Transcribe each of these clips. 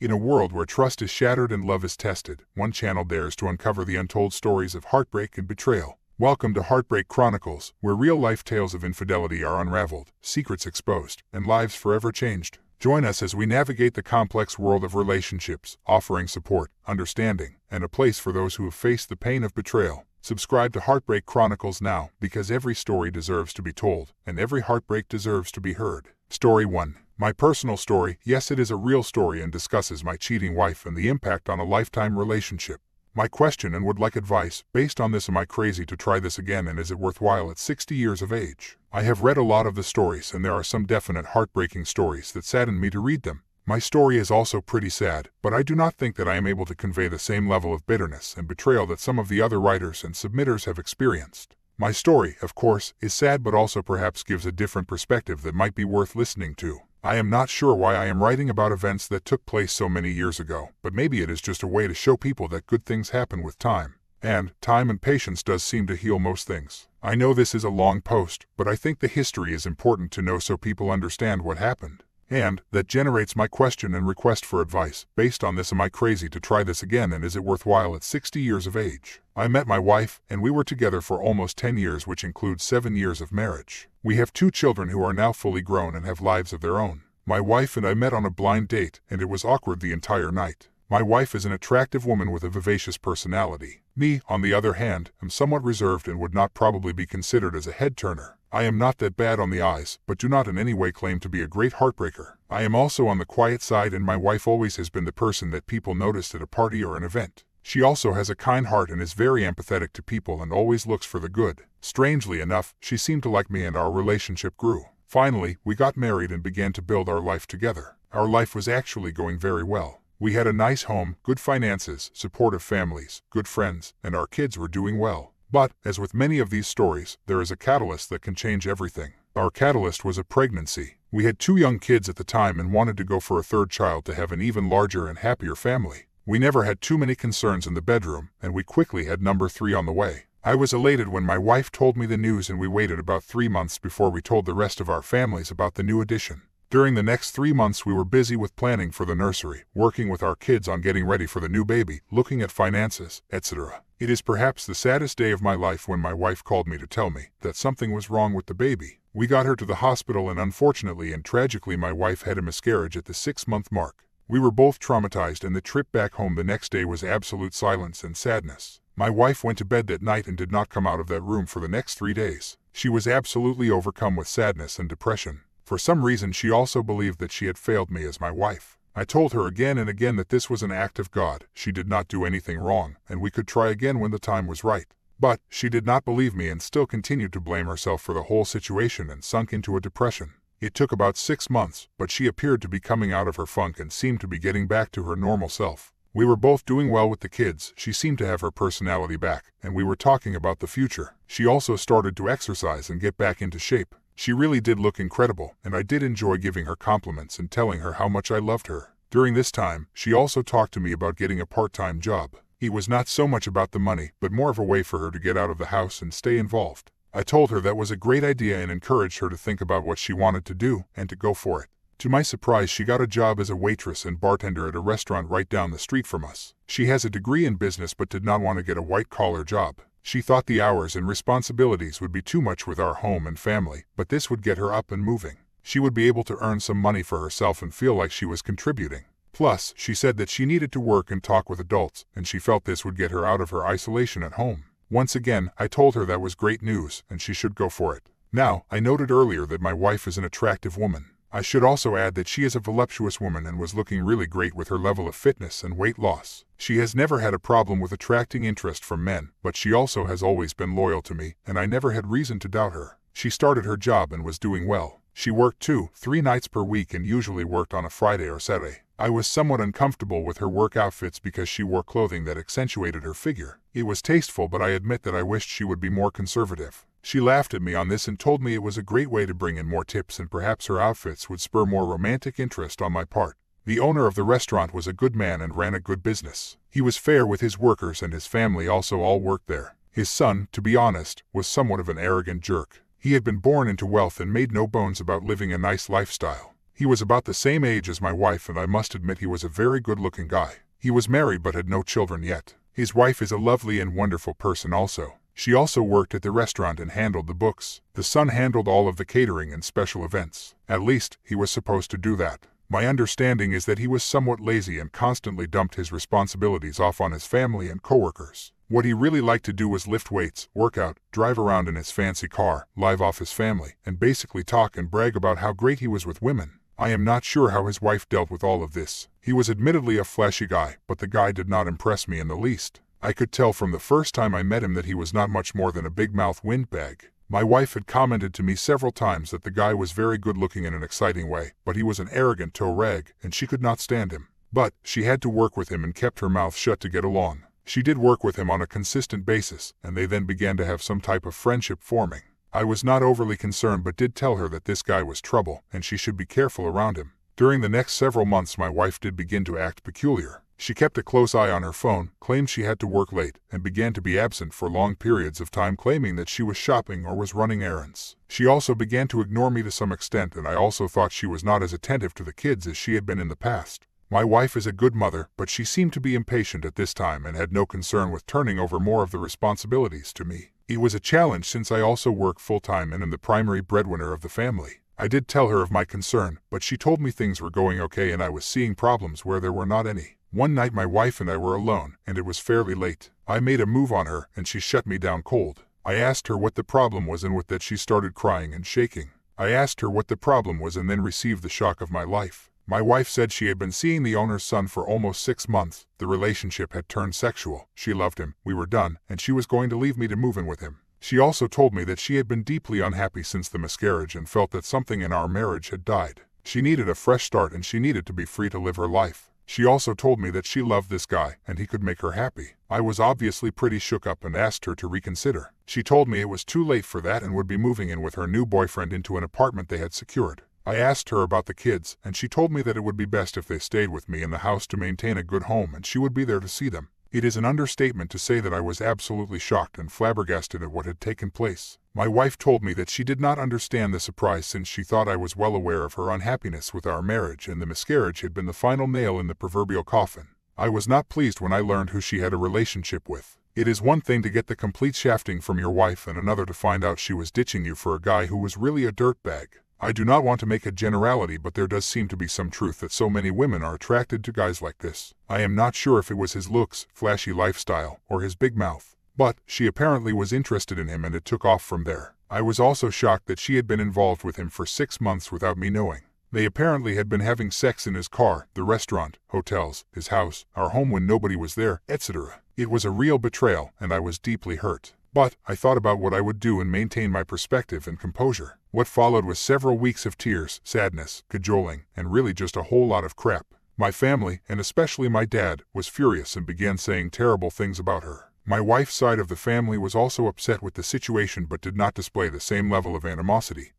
In a world where trust is shattered and love is tested, one channel dares to uncover the untold stories of heartbreak and betrayal. Welcome to Heartbreak Chronicles, where real-life tales of infidelity are unraveled, secrets exposed, and lives forever changed. Join us as we navigate the complex world of relationships, offering support, understanding, and a place for those who have faced the pain of betrayal. Subscribe to Heartbreak Chronicles now, because every story deserves to be told, and every heartbreak deserves to be heard. Story 1. My personal story. Yes, it is a real story and discusses my cheating wife and the impact on a lifetime relationship. My question and would like advice. Based on this, am I crazy to try this again, and is it worthwhile at 60 years of age? I have read a lot of the stories, and there are some definite heartbreaking stories that sadden me to read them. My story is also pretty sad, but I do not think that I am able to convey the same level of bitterness and betrayal that some of the other writers and submitters have experienced. My story, of course, is sad, but also perhaps gives a different perspective that might be worth listening to. I am not sure why I am writing about events that took place so many years ago, but maybe it is just a way to show people that good things happen with time. And time and patience does seem to heal most things. I know this is a long post, but I think the history is important to know so people understand what happened. And that generates my question and request for advice. Based on this, am I crazy to try this again, and is it worthwhile at 60 years of age? I met my wife, and we were together for almost 10 years, which includes 7 years of marriage. We have 2 children who are now fully grown and have lives of their own. My wife and I met on a blind date, and it was awkward the entire night. My wife is an attractive woman with a vivacious personality. Me, on the other hand, am somewhat reserved and would not probably be considered as a head-turner. I am not that bad on the eyes, but do not in any way claim to be a great heartbreaker. I am also on the quiet side, and my wife always has been the person that people noticed at a party or an event. She also has a kind heart and is very empathetic to people and always looks for the good. Strangely enough, she seemed to like me, and our relationship grew. Finally, we got married and began to build our life together. Our life was actually going very well. We had a nice home, good finances, supportive families, good friends, and our kids were doing well. But, as with many of these stories, there is a catalyst that can change everything. Our catalyst was a pregnancy. We had 2 young kids at the time and wanted to go for a 3rd child to have an even larger and happier family. We never had too many concerns in the bedroom, and we quickly had number 3 on the way. I was elated when my wife told me the news, and we waited about 3 months before we told the rest of our families about the new addition. During the next 3 months, we were busy with planning for the nursery, working with our kids on getting ready for the new baby, looking at finances, etc. It is perhaps the saddest day of my life when my wife called me to tell me that something was wrong with the baby. We got her to the hospital, and unfortunately and tragically, my wife had a miscarriage at the 6-month mark. We were both traumatized, and the trip back home the next day was absolute silence and sadness. My wife went to bed that night and did not come out of that room for the next 3 days. She was absolutely overcome with sadness and depression. For some reason, she also believed that she had failed me as my wife. I told her again and again that this was an act of God. She did not do anything wrong, and we could try again when the time was right. But she did not believe me and still continued to blame herself for the whole situation and sunk into a depression. It took about 6 months, but she appeared to be coming out of her funk and seemed to be getting back to her normal self. We were both doing well with the kids. She seemed to have her personality back, and we were talking about the future. She also started to exercise and get back into shape. She really did look incredible, and I did enjoy giving her compliments and telling her how much I loved her. During this time, she also talked to me about getting a part-time job. It was not so much about the money, but more of a way for her to get out of the house and stay involved. I told her that was a great idea and encouraged her to think about what she wanted to do and to go for it. To my surprise, she got a job as a waitress and bartender at a restaurant right down the street from us. She has a degree in business but did not want to get a white-collar job. She thought the hours and responsibilities would be too much with our home and family, but this would get her up and moving. She would be able to earn some money for herself and feel like she was contributing. Plus, she said that she needed to work and talk with adults, and she felt this would get her out of her isolation at home. Once again, I told her that was great news, and she should go for it. Now, I noted earlier that my wife is an attractive woman. I should also add that she is a voluptuous woman and was looking really great with her level of fitness and weight loss. She has never had a problem with attracting interest from men, but she also has always been loyal to me, and I never had reason to doubt her. She started her job and was doing well. She worked 2-3 nights per week and usually worked on a Friday or Saturday. I was somewhat uncomfortable with her work outfits because she wore clothing that accentuated her figure. It was tasteful, but I admit that I wished she would be more conservative. She laughed at me on this and told me it was a great way to bring in more tips, and perhaps her outfits would spur more romantic interest on my part. The owner of the restaurant was a good man and ran a good business. He was fair with his workers, and his family also all worked there. His son, to be honest, was somewhat of an arrogant jerk. He had been born into wealth and made no bones about living a nice lifestyle. He was about the same age as my wife, and I must admit he was a very good-looking guy. He was married but had no children yet. His wife is a lovely and wonderful person also. She also worked at the restaurant and handled the books. The son handled all of the catering and special events. At least, he was supposed to do that. My understanding is that he was somewhat lazy and constantly dumped his responsibilities off on his family and coworkers. What he really liked to do was lift weights, work out, drive around in his fancy car, live off his family, and basically talk and brag about how great he was with women. I am not sure how his wife dealt with all of this. He was admittedly a flashy guy, but the guy did not impress me in the least. I could tell from the first time I met him that he was not much more than a big-mouth windbag. My wife had commented to me several times that the guy was very good-looking in an exciting way, but he was an arrogant toe rag, and she could not stand him. But she had to work with him and kept her mouth shut to get along. She did work with him on a consistent basis, and they then began to have some type of friendship forming. I was not overly concerned but did tell her that this guy was trouble, and she should be careful around him. During the next several months my wife did begin to act peculiar. She kept a close eye on her phone, claimed she had to work late, and began to be absent for long periods of time, claiming that she was shopping or was running errands. She also began to ignore me to some extent, and I also thought she was not as attentive to the kids as she had been in the past. My wife is a good mother, but she seemed to be impatient at this time and had no concern with turning over more of the responsibilities to me. It was a challenge since I also work full-time and am the primary breadwinner of the family. I did tell her of my concern, but she told me things were going okay and I was seeing problems where there were not any. One night my wife and I were alone, and it was fairly late. I made a move on her, and she shut me down cold. I asked her what the problem was, and with that she started crying and shaking. I asked her what the problem was and then received the shock of my life. My wife said she had been seeing the owner's son for almost 6 months. The relationship had turned sexual. She loved him, we were done, and she was going to leave me to move in with him. She also told me that she had been deeply unhappy since the miscarriage and felt that something in our marriage had died. She needed a fresh start and she needed to be free to live her life. She also told me that she loved this guy and he could make her happy. I was obviously pretty shook up and asked her to reconsider. She told me it was too late for that and would be moving in with her new boyfriend into an apartment they had secured. I asked her about the kids, and she told me that it would be best if they stayed with me in the house to maintain a good home and she would be there to see them. It is an understatement to say that I was absolutely shocked and flabbergasted at what had taken place. My wife told me that she did not understand the surprise since she thought I was well aware of her unhappiness with our marriage and the miscarriage had been the final nail in the proverbial coffin. I was not pleased when I learned who she had a relationship with. It is one thing to get the complete shafting from your wife and another to find out she was ditching you for a guy who was really a dirtbag. I do not want to make a generality, but there does seem to be some truth that so many women are attracted to guys like this. I am not sure if it was his looks, flashy lifestyle, or his big mouth, but she apparently was interested in him and it took off from there. I was also shocked that she had been involved with him for 6 months without me knowing. They apparently had been having sex in his car, the restaurant, hotels, his house, our home when nobody was there, etc. It was a real betrayal, and I was deeply hurt. But I thought about what I would do and maintain my perspective and composure. What followed was several weeks of tears, sadness, cajoling, and really just a whole lot of crap. My family, and especially my dad, was furious and began saying terrible things about her. My wife's side of the family was also upset with the situation but did not display the same level of animosity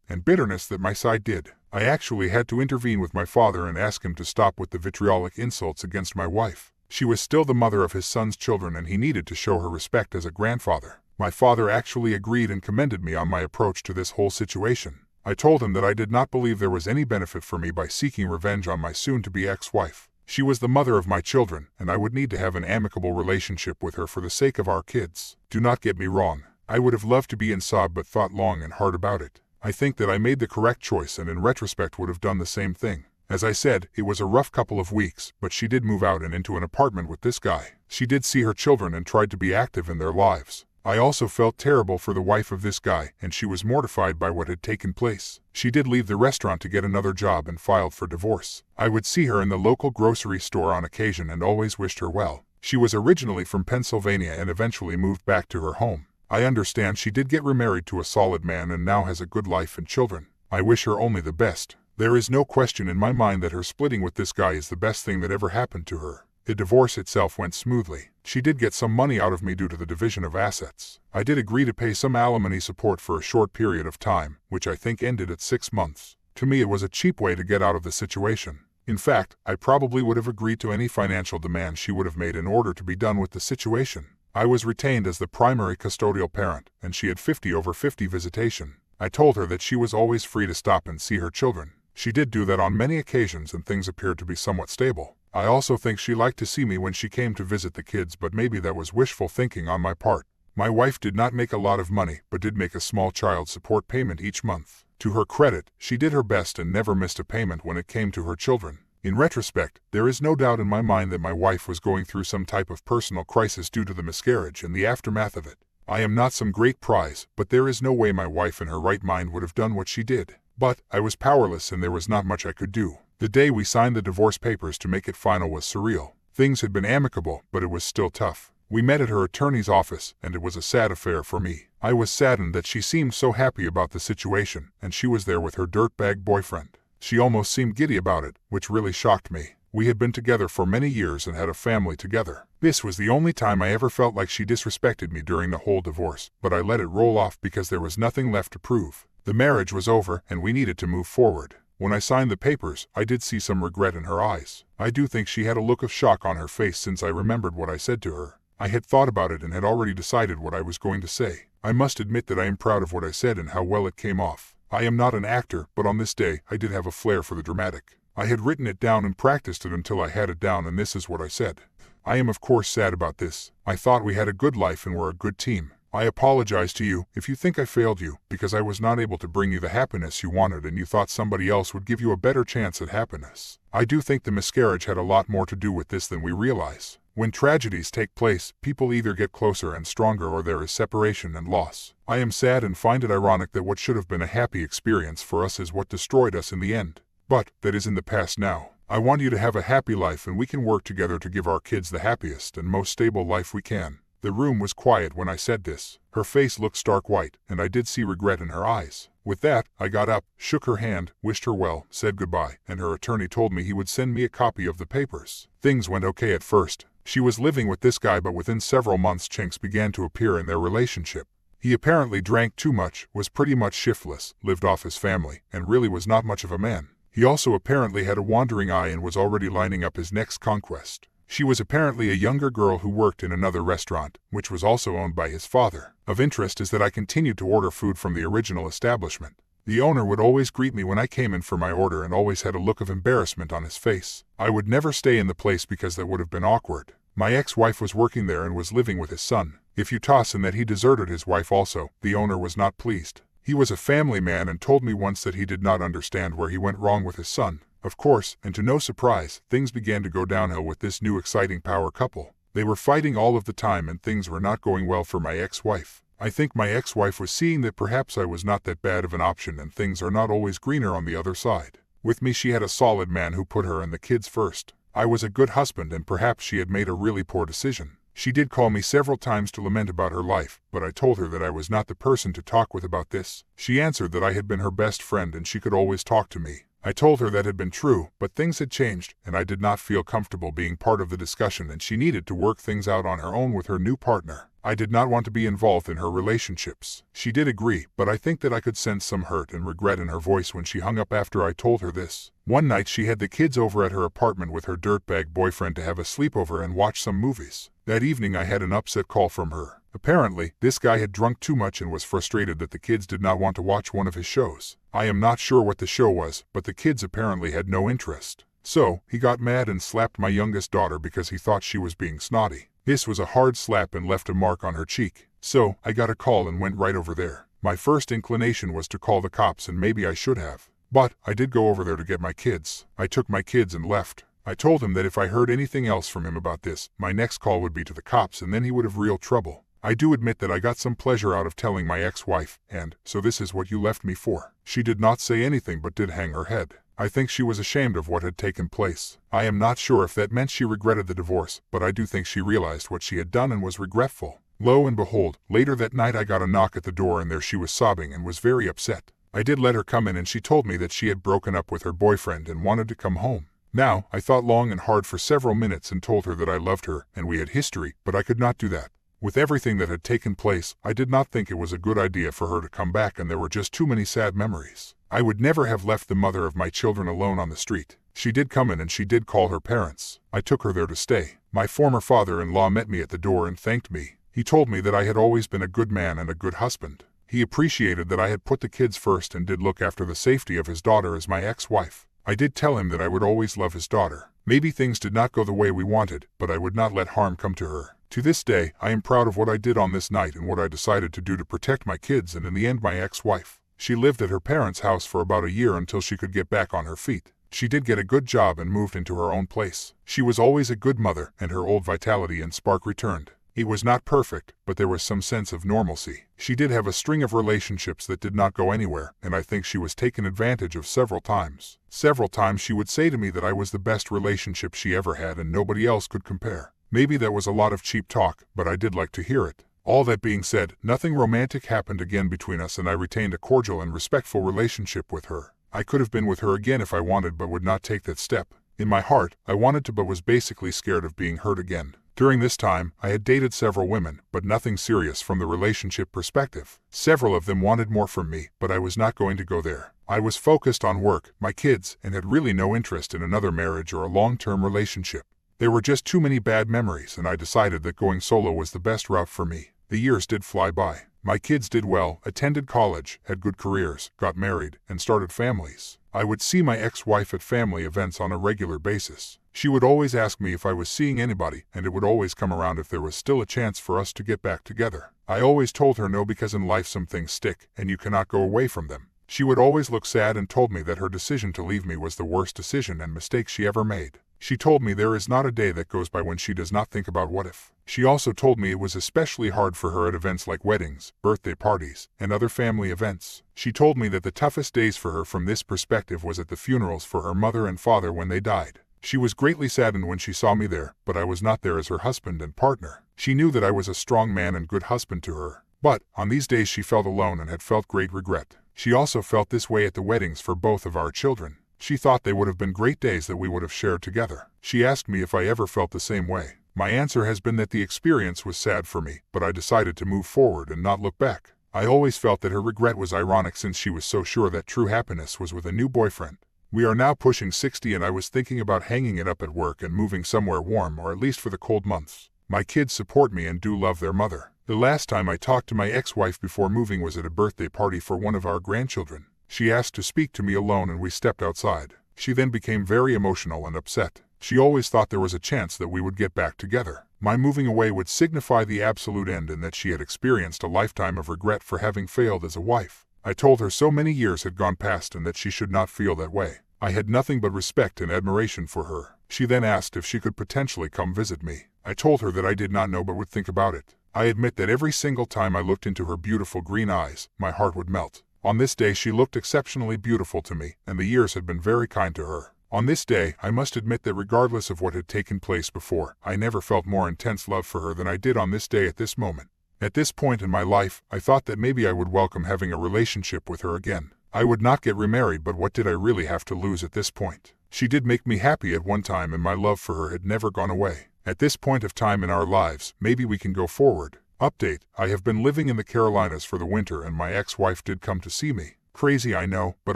and bitterness that my side did. I actually had to intervene with my father and ask him to stop with the vitriolic insults against my wife. She was still the mother of his son's children and he needed to show her respect as a grandfather. My father actually agreed and commended me on my approach to this whole situation. I told him that I did not believe there was any benefit for me by seeking revenge on my soon-to-be ex-wife. She was the mother of my children, and I would need to have an amicable relationship with her for the sake of our kids. Do not get me wrong. I would have loved to be in Saab but thought long and hard about it. I think that I made the correct choice and in retrospect would have done the same thing. As I said, it was a rough couple of weeks, but she did move out and into an apartment with this guy. She did see her children and tried to be active in their lives. I also felt terrible for the wife of this guy, and she was mortified by what had taken place. She did leave the restaurant to get another job and filed for divorce. I would see her in the local grocery store on occasion and always wished her well. She was originally from Pennsylvania and eventually moved back to her home. I understand she did get remarried to a solid man and now has a good life and children. I wish her only the best. There is no question in my mind that her splitting with this guy is the best thing that ever happened to her. The divorce itself went smoothly. She did get some money out of me due to the division of assets. I did agree to pay some alimony support for a short period of time, which I think ended at 6 months. To me it was a cheap way to get out of the situation. In fact, I probably would have agreed to any financial demand she would have made in order to be done with the situation. I was retained as the primary custodial parent, and she had 50/50 visitation. I told her that she was always free to stop and see her children. She did do that on many occasions and things appeared to be somewhat stable. I also think she liked to see me when she came to visit the kids, but maybe that was wishful thinking on my part. My wife did not make a lot of money, but did make a small child support payment each month. To her credit, she did her best and never missed a payment when it came to her children. In retrospect, there is no doubt in my mind that my wife was going through some type of personal crisis due to the miscarriage and the aftermath of it. I am not some great prize, but there is no way my wife in her right mind would have done what she did. But I was powerless and there was not much I could do. The day we signed the divorce papers to make it final was surreal. Things had been amicable, but it was still tough. We met at her attorney's office, and it was a sad affair for me. I was saddened that she seemed so happy about the situation, and she was there with her dirtbag boyfriend. She almost seemed giddy about it, which really shocked me. We had been together for many years and had a family together. This was the only time I ever felt like she disrespected me during the whole divorce, but I let it roll off because there was nothing left to prove. The marriage was over, and we needed to move forward. When I signed the papers, I did see some regret in her eyes. I do think she had a look of shock on her face since I remembered what I said to her. I had thought about it and had already decided what I was going to say. I must admit that I am proud of what I said and how well it came off. I am not an actor, but on this day, I did have a flair for the dramatic. I had written it down and practiced it until I had it down, and this is what I said. I am of course sad about this. I thought we had a good life and were a good team. I apologize to you if you think I failed you, because I was not able to bring you the happiness you wanted and you thought somebody else would give you a better chance at happiness. I do think the miscarriage had a lot more to do with this than we realize. When tragedies take place, people either get closer and stronger or there is separation and loss. I am sad and find it ironic that what should have been a happy experience for us is what destroyed us in the end. But that is in the past now. I want you to have a happy life and we can work together to give our kids the happiest and most stable life we can. The room was quiet when I said this. Her face looked stark white, and I did see regret in her eyes. With that, I got up, shook her hand, wished her well, said goodbye, and her attorney told me he would send me a copy of the papers. Things went okay at first. She was living with this guy, but within several months chinks began to appear in their relationship. He apparently drank too much, was pretty much shiftless, lived off his family, and really was not much of a man. He also apparently had a wandering eye and was already lining up his next conquest. She was apparently a younger girl who worked in another restaurant, which was also owned by his father. Of interest is that I continued to order food from the original establishment. The owner would always greet me when I came in for my order and always had a look of embarrassment on his face. I would never stay in the place because that would have been awkward. My ex-wife was working there and was living with his son. If you toss in that he deserted his wife also, the owner was not pleased. He was a family man and told me once that he did not understand where he went wrong with his son. Of course, and to no surprise, things began to go downhill with this new exciting power couple. They were fighting all of the time and things were not going well for my ex-wife. I think my ex-wife was seeing that perhaps I was not that bad of an option and things are not always greener on the other side. With me she had a solid man who put her and the kids first. I was a good husband and perhaps she had made a really poor decision. She did call me several times to lament about her life, but I told her that I was not the person to talk with about this. She answered that I had been her best friend and she could always talk to me. I told her that had been true, but things had changed, and I did not feel comfortable being part of the discussion and she needed to work things out on her own with her new partner. I did not want to be involved in her relationships. She did agree, but I think that I could sense some hurt and regret in her voice when she hung up after I told her this. One night she had the kids over at her apartment with her dirtbag boyfriend to have a sleepover and watch some movies. That evening I had an upset call from her. Apparently, this guy had drunk too much and was frustrated that the kids did not want to watch one of his shows. I am not sure what the show was, but the kids apparently had no interest. So, he got mad and slapped my youngest daughter because he thought she was being snotty. This was a hard slap and left a mark on her cheek. So, I got a call and went right over there. My first inclination was to call the cops and maybe I should have. But, I did go over there to get my kids. I took my kids and left. I told him that if I heard anything else from him about this, my next call would be to the cops and then he would have real trouble. I do admit that I got some pleasure out of telling my ex-wife, and, so this is what you left me for. She did not say anything but did hang her head. I think she was ashamed of what had taken place. I am not sure if that meant she regretted the divorce, but I do think she realized what she had done and was regretful. Lo and behold, later that night I got a knock at the door and there she was sobbing and was very upset. I did let her come in and she told me that she had broken up with her boyfriend and wanted to come home. Now, I thought long and hard for several minutes and told her that I loved her and we had history, but I could not do that. With everything that had taken place, I did not think it was a good idea for her to come back and there were just too many sad memories. I would never have left the mother of my children alone on the street. She did come in and she did call her parents. I took her there to stay. My former father-in-law met me at the door and thanked me. He told me that I had always been a good man and a good husband. He appreciated that I had put the kids first and did look after the safety of his daughter as my ex-wife. I did tell him that I would always love his daughter. Maybe things did not go the way we wanted, but I would not let harm come to her. To this day, I am proud of what I did on this night and what I decided to do to protect my kids and in the end my ex-wife. She lived at her parents' house for about a year until she could get back on her feet. She did get a good job and moved into her own place. She was always a good mother, and her old vitality and spark returned. It was not perfect, but there was some sense of normalcy. She did have a string of relationships that did not go anywhere, and I think she was taken advantage of several times. Several times she would say to me that I was the best relationship she ever had and nobody else could compare. Maybe that was a lot of cheap talk, but I did like to hear it. All that being said, nothing romantic happened again between us and I retained a cordial and respectful relationship with her. I could have been with her again if I wanted but would not take that step. In my heart, I wanted to but was basically scared of being hurt again. During this time, I had dated several women, but nothing serious from the relationship perspective. Several of them wanted more from me, but I was not going to go there. I was focused on work, my kids, and had really no interest in another marriage or a long-term relationship. There were just too many bad memories and I decided that going solo was the best route for me. The years did fly by. My kids did well, attended college, had good careers, got married, and started families. I would see my ex-wife at family events on a regular basis. She would always ask me if I was seeing anybody, and it would always come around if there was still a chance for us to get back together. I always told her no because in life some things stick, and you cannot go away from them. She would always look sad and told me that her decision to leave me was the worst decision and mistake she ever made. She told me there is not a day that goes by when she does not think about what if. She also told me it was especially hard for her at events like weddings, birthday parties, and other family events. She told me that the toughest days for her from this perspective was at the funerals for her mother and father when they died. She was greatly saddened when she saw me there, but I was not there as her husband and partner. She knew that I was a strong man and good husband to her. But, on these days she felt alone and had felt great regret. She also felt this way at the weddings for both of our children. She thought they would have been great days that we would have shared together. She asked me if I ever felt the same way. My answer has been that the experience was sad for me, but I decided to move forward and not look back. I always felt that her regret was ironic since she was so sure that true happiness was with a new boyfriend. We are now pushing 60 and I was thinking about hanging it up at work and moving somewhere warm or at least for the cold months. My kids support me and do love their mother. The last time I talked to my ex-wife before moving was at a birthday party for one of our grandchildren. She asked to speak to me alone and we stepped outside. She then became very emotional and upset. She always thought there was a chance that we would get back together. My moving away would signify the absolute end and that she had experienced a lifetime of regret for having failed as a wife. I told her so many years had gone past and that she should not feel that way. I had nothing but respect and admiration for her. She then asked if she could potentially come visit me. I told her that I did not know but would think about it. I admit that every single time I looked into her beautiful green eyes, my heart would melt. On this day she looked exceptionally beautiful to me, and the years had been very kind to her. On this day, I must admit that regardless of what had taken place before, I never felt more intense love for her than I did on this day at this moment. At this point in my life, I thought that maybe I would welcome having a relationship with her again. I would not get remarried, but what did I really have to lose at this point? She did make me happy at one time and my love for her had never gone away. At this point of time in our lives, maybe we can go forward. Update: I have been living in the Carolinas for the winter and my ex-wife did come to see me. Crazy, I know, but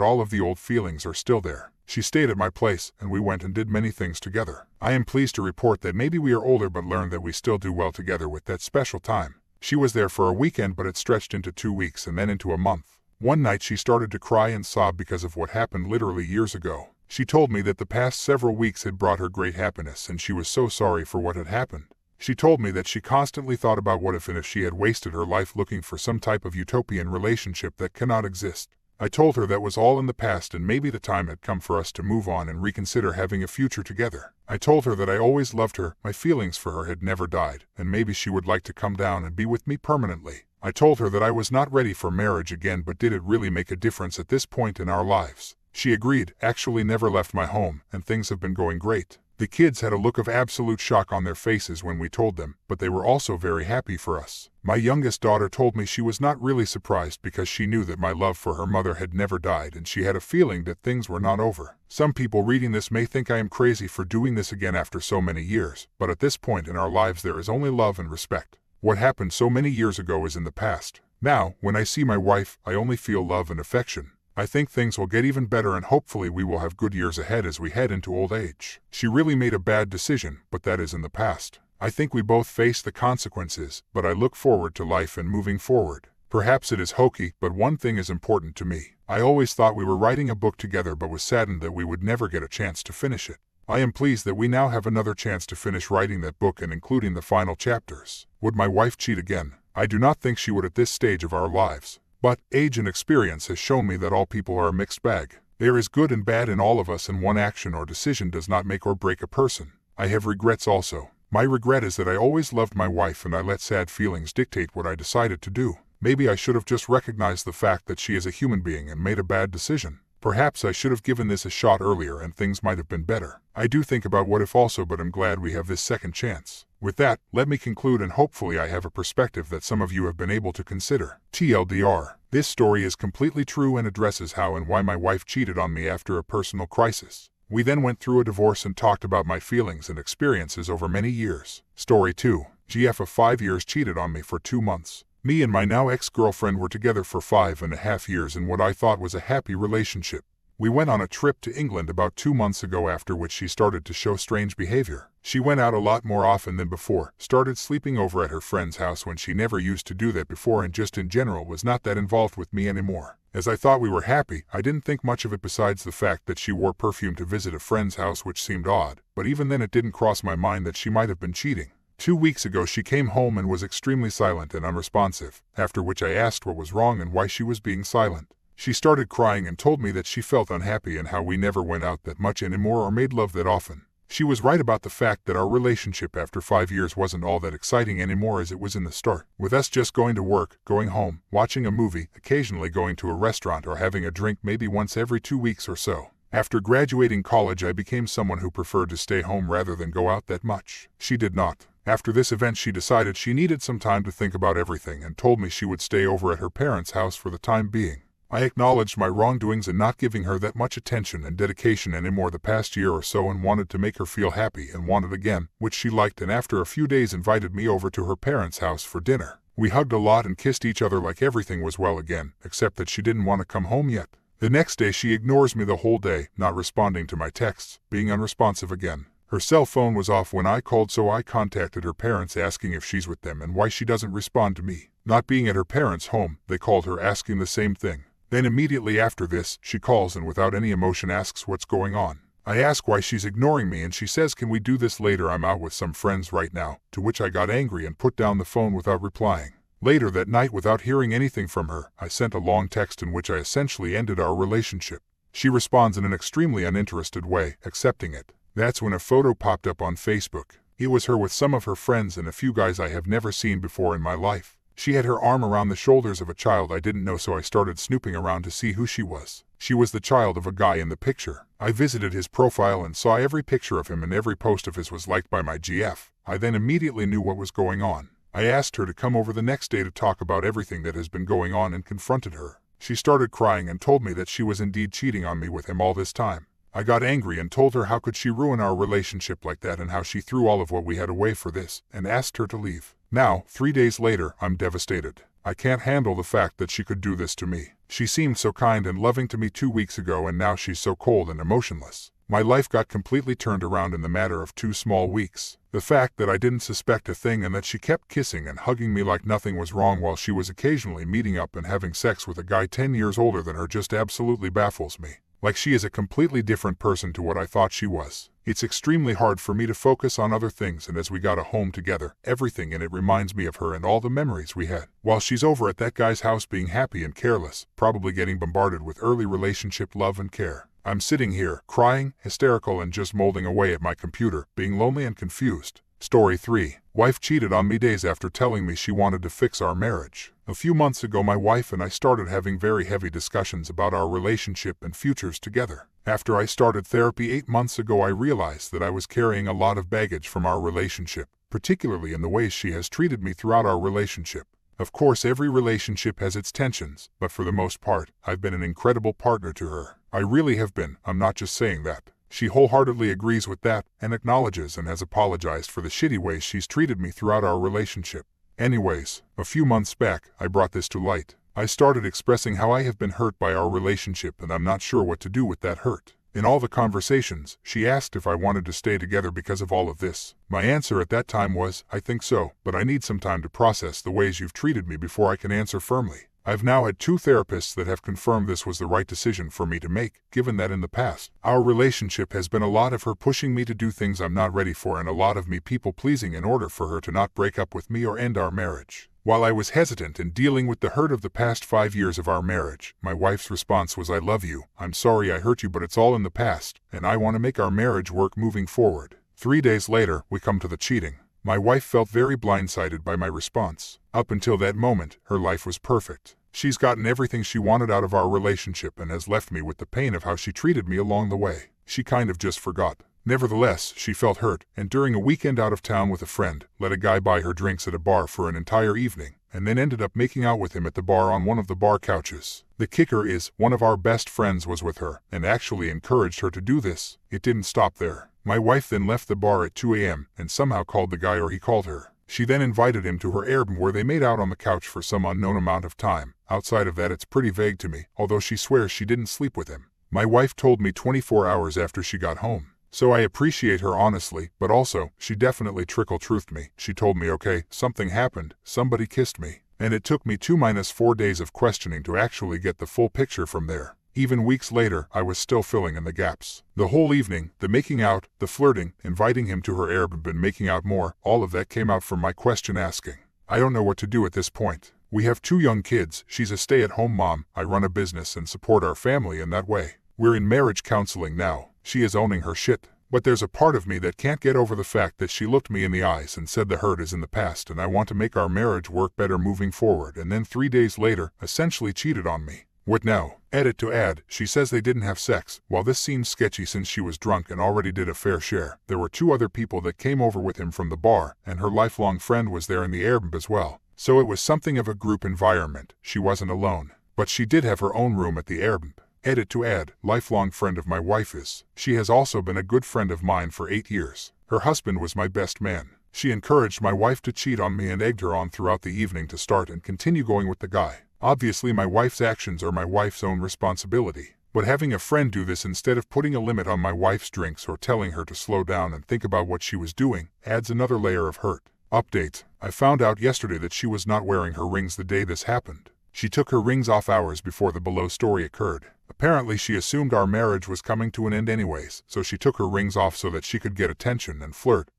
all of the old feelings are still there. She stayed at my place and we went and did many things together. I am pleased to report that maybe we are older but learned that we still do well together with that special time. She was there for a weekend but it stretched into 2 weeks and then into a month. One night she started to cry and sob because of what happened literally years ago. She told me that the past several weeks had brought her great happiness and she was so sorry for what had happened. She told me that she constantly thought about what if and if she had wasted her life looking for some type of utopian relationship that cannot exist. I told her that was all in the past and maybe the time had come for us to move on and reconsider having a future together. I told her that I always loved her, my feelings for her had never died, and maybe she would like to come down and be with me permanently. I told her that I was not ready for marriage again, but did it really make a difference at this point in our lives? She agreed, actually never left my home, and things have been going great. The kids had a look of absolute shock on their faces when we told them, but they were also very happy for us. My youngest daughter told me she was not really surprised because she knew that my love for her mother had never died and she had a feeling that things were not over. Some people reading this may think I am crazy for doing this again after so many years, but at this point in our lives there is only love and respect. What happened so many years ago is in the past. Now, when I see my wife, I only feel love and affection. I think things will get even better and hopefully we will have good years ahead as we head into old age. She really made a bad decision, but that is in the past. I think we both face the consequences, but I look forward to life and moving forward. Perhaps it is hokey, but one thing is important to me. I always thought we were writing a book together but was saddened that we would never get a chance to finish it. I am pleased that we now have another chance to finish writing that book and including the final chapters. Would my wife cheat again? I do not think she would at this stage of our lives. But age and experience has shown me that all people are a mixed bag. There is good and bad in all of us, and one action or decision does not make or break a person. I have regrets also. My regret is that I always loved my wife and I let sad feelings dictate what I decided to do. Maybe I should have just recognized the fact that she is a human being and made a bad decision. Perhaps I should have given this a shot earlier and things might have been better. I do think about what if also, but I'm glad we have this second chance. With that, let me conclude, and hopefully I have a perspective that some of you have been able to consider. TLDR, this story is completely true and addresses how and why my wife cheated on me after a personal crisis. We then went through a divorce and talked about my feelings and experiences over many years. Story 2. GF of 5 years cheated on me for 2 months. Me and my now ex-girlfriend were together for 5.5 years in what I thought was a happy relationship. We went on a trip to England about 2 months ago, after which she started to show strange behavior. She went out a lot more often than before, started sleeping over at her friend's house when she never used to do that before, and just in general was not that involved with me anymore. As I thought we were happy, I didn't think much of it besides the fact that she wore perfume to visit a friend's house, which seemed odd, but even then it didn't cross my mind that she might have been cheating. 2 weeks ago she came home and was extremely silent and unresponsive, after which I asked what was wrong and why she was being silent. She started crying and told me that she felt unhappy and how we never went out that much anymore or made love that often. She was right about the fact that our relationship after 5 years wasn't all that exciting anymore as it was in the start, with us just going to work, going home, watching a movie, occasionally going to a restaurant or having a drink maybe once every 2 weeks or so. After graduating college I became someone who preferred to stay home rather than go out that much. She did not. After this event she decided she needed some time to think about everything and told me she would stay over at her parents' house for the time being. I acknowledged my wrongdoings in not giving her that much attention and dedication anymore the past year or so, and wanted to make her feel happy and wanted again, which she liked, and after a few days invited me over to her parents' house for dinner. We hugged a lot and kissed each other like everything was well again, except that she didn't want to come home yet. The next day she ignores me the whole day, not responding to my texts, being unresponsive again. Her cell phone was off when I called, so I contacted her parents asking if she's with them and why she doesn't respond to me. Not being at her parents' home, they called her asking the same thing. Then immediately after this, she calls and without any emotion asks what's going on. I ask why she's ignoring me and she says, "Can we do this later? I'm out with some friends right now," to which I got angry and put down the phone without replying. Later that night, without hearing anything from her, I sent a long text in which I essentially ended our relationship. She responds in an extremely uninterested way, accepting it. That's when a photo popped up on Facebook. It was her with some of her friends and a few guys I have never seen before in my life. She had her arm around the shoulders of a child I didn't know, so I started snooping around to see who she was. She was the child of a guy in the picture. I visited his profile and saw every picture of him, and every post of his was liked by my GF. I then immediately knew what was going on. I asked her to come over the next day to talk about everything that has been going on and confronted her. She started crying and told me that she was indeed cheating on me with him all this time. I got angry and told her how could she ruin our relationship like that and how she threw all of what we had away for this, and asked her to leave. Now, 3 days later, I'm devastated. I can't handle the fact that she could do this to me. She seemed so kind and loving to me 2 weeks ago, and now she's so cold and emotionless. My life got completely turned around in the matter of 2 small weeks. The fact that I didn't suspect a thing and that she kept kissing and hugging me like nothing was wrong while she was occasionally meeting up and having sex with a guy 10 years older than her just absolutely baffles me. Like she is a completely different person to what I thought she was. It's extremely hard for me to focus on other things, and as we got a home together, everything in it reminds me of her and all the memories we had. While she's over at that guy's house being happy and careless, probably getting bombarded with early relationship love and care. I'm sitting here, crying, hysterical, and just molding away at my computer, being lonely and confused. Story 3. Wife cheated on me days after telling me she wanted to fix our marriage. A few months ago my wife and I started having very heavy discussions about our relationship and futures together. After I started therapy 8 months ago, I realized that I was carrying a lot of baggage from our relationship, particularly in the ways she has treated me throughout our relationship. Of course, every relationship has its tensions, but for the most part, I've been an incredible partner to her. I really have been. I'm not just saying that. She wholeheartedly agrees with that and acknowledges and has apologized for the shitty ways she's treated me throughout our relationship. Anyways, a few months back, I brought this to light. I started expressing how I have been hurt by our relationship and I'm not sure what to do with that hurt. In all the conversations, she asked if I wanted to stay together because of all of this. My answer at that time was, I think so, but I need some time to process the ways you've treated me before I can answer firmly. I've now had 2 therapists that have confirmed this was the right decision for me to make, given that in the past, our relationship has been a lot of her pushing me to do things I'm not ready for and a lot of me people-pleasing in order for her to not break up with me or end our marriage. While I was hesitant in dealing with the hurt of the past 5 years of our marriage, my wife's response was, I love you, I'm sorry I hurt you, but it's all in the past, and I want to make our marriage work moving forward. 3 days later, we come to the cheating. My wife felt very blindsided by my response. Up until that moment, her life was perfect. She's gotten everything she wanted out of our relationship and has left me with the pain of how she treated me along the way. She kind of just forgot. Nevertheless, she felt hurt, and during a weekend out of town with a friend, let a guy buy her drinks at a bar for an entire evening, and then ended up making out with him at the bar on one of the bar couches. The kicker is, one of our best friends was with her, and actually encouraged her to do this. It didn't stop there. My wife then left the bar at 2 a.m. and somehow called the guy, or he called her. She then invited him to her Airbnb where they made out on the couch for some unknown amount of time. Outside of that, it's pretty vague to me, although she swears she didn't sleep with him. My wife told me 24 hours after she got home. So I appreciate her honestly, but also, she definitely trickle-truthed me. She told me, okay, something happened, somebody kissed me. And it took me 2-4 days of questioning to actually get the full picture from there. Even weeks later, I was still filling in the gaps. The whole evening, the making out, the flirting, inviting him to her Airbnb and making out more, all of that came out from my question asking. I don't know what to do at this point. We have 2 young kids, she's a stay-at-home mom, I run a business and support our family in that way. We're in marriage counseling now. She is owning her shit. But there's a part of me that can't get over the fact that she looked me in the eyes and said the hurt is in the past and I want to make our marriage work better moving forward, and then 3 days later, essentially cheated on me. What now? Edit to add, she says they didn't have sex. While this seems sketchy since she was drunk and already did a fair share, there were 2 other people that came over with him from the bar, and her lifelong friend was there in the Airbnb as well. So it was something of a group environment. She wasn't alone. But she did have her own room at the Airbnb. Edit to add, lifelong friend of my wife is. She has also been a good friend of mine for 8 years. Her husband was my best man. She encouraged my wife to cheat on me and egged her on throughout the evening to start and continue going with the guy. Obviously my wife's actions are my wife's own responsibility. But having a friend do this instead of putting a limit on my wife's drinks or telling her to slow down and think about what she was doing, adds another layer of hurt. Update: I found out yesterday that she was not wearing her rings the day this happened. She took her rings off hours before the below story occurred. Apparently she assumed our marriage was coming to an end anyways, so she took her rings off so that she could get attention and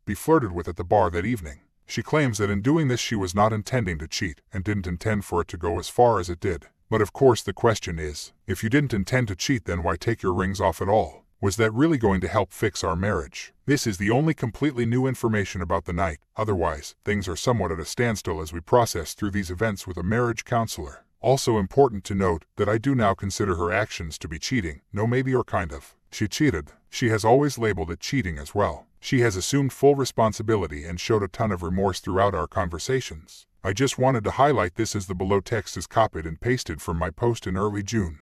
be flirted with at the bar that evening. She claims that in doing this she was not intending to cheat and didn't intend for it to go as far as it did. But of course the question is, if you didn't intend to cheat, then why take your rings off at all? Was that really going to help fix our marriage? This is the only completely new information about the night. Otherwise, things are somewhat at a standstill as we process through these events with a marriage counselor. Also important to note that I do now consider her actions to be cheating. No maybe or kind of. She cheated. She has always labeled it cheating as well. She has assumed full responsibility and showed a ton of remorse throughout our conversations. I just wanted to highlight this as the below text is copied and pasted from my post in early June.